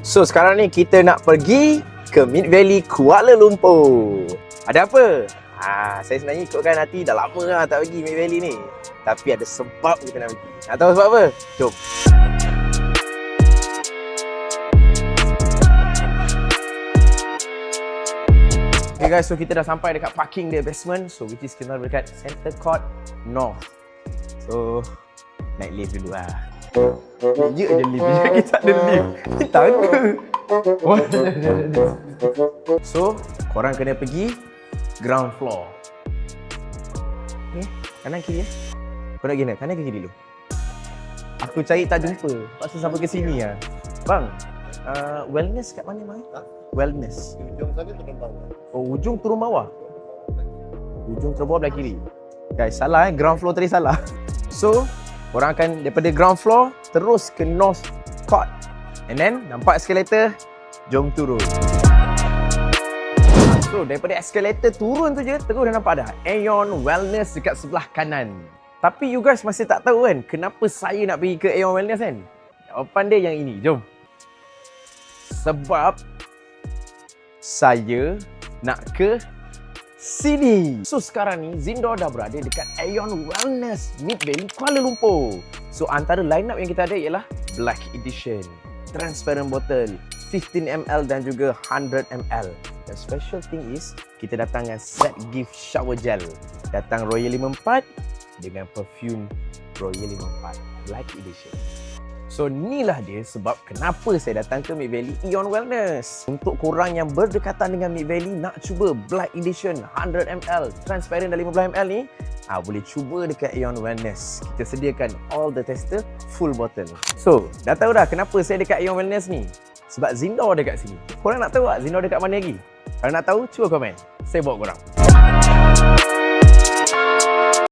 So sekarang ni kita nak pergi ke Mid Valley Kuala Lumpur. Ada apa? Saya sebenarnya ikutkan hati dah lama lah tak pergi Mid Valley ni. Tapi ada sebab kita nak pergi. Nak tahu sebab apa? Jom. Okay guys, so kita dah sampai dekat parking dia basement. So which is kita dekat Center Court North. So naik lift dulu lah. Ya ada lift je, kita ada lift. Tangga. So korang kena pergi ground floor. Okay, kanan kiri Kau nak gini, kanan ke kiri dulu? Aku cari tak jumpa. Pasal sampai ke sini lah. Bang, wellness kat mana bang? Wellness. Ujung sana turun bawah. Oh, ujung turun bawah? Ujung turun bawah belah kiri. Guys, salah ground floor tadi salah. So, korang akan daripada ground floor terus ke North Court. And then, nampak escalator, jom turun. So, daripada escalator turun tu je, terus dah nampak dah Aeon Wellness dekat sebelah kanan. Tapi you guys masih tak tahu kan, kenapa saya nak pergi ke Aeon Wellness kan? Jawapan dia yang ini, jom. Sebab saya nak ke sini. So sekarang ni Zindor dah berada dekat Aeon Wellness Mid Valley Kuala Lumpur. So antara line up yang kita ada ialah Black Edition, transparent bottle, 15ml dan juga 100ml. The special thing is kita datang dengan set gift shower gel. Datang Royal 54 dengan perfume Royal 54 Black Edition. So inilah dia sebab kenapa saya datang ke Mid Valley Aeon Wellness. Untuk korang yang berdekatan dengan Mid Valley nak cuba Black Edition 100ml transparent dan 15ml ni, boleh cuba dekat Aeon Wellness. Kita sediakan all the tester full bottle. So dah tahu dah kenapa saya dekat Aeon Wellness ni? Sebab Zindor dekat sini. Korang nak tahu tak Zindor dekat mana lagi? Kalau nak tahu, cuba komen. Saya bawa korang.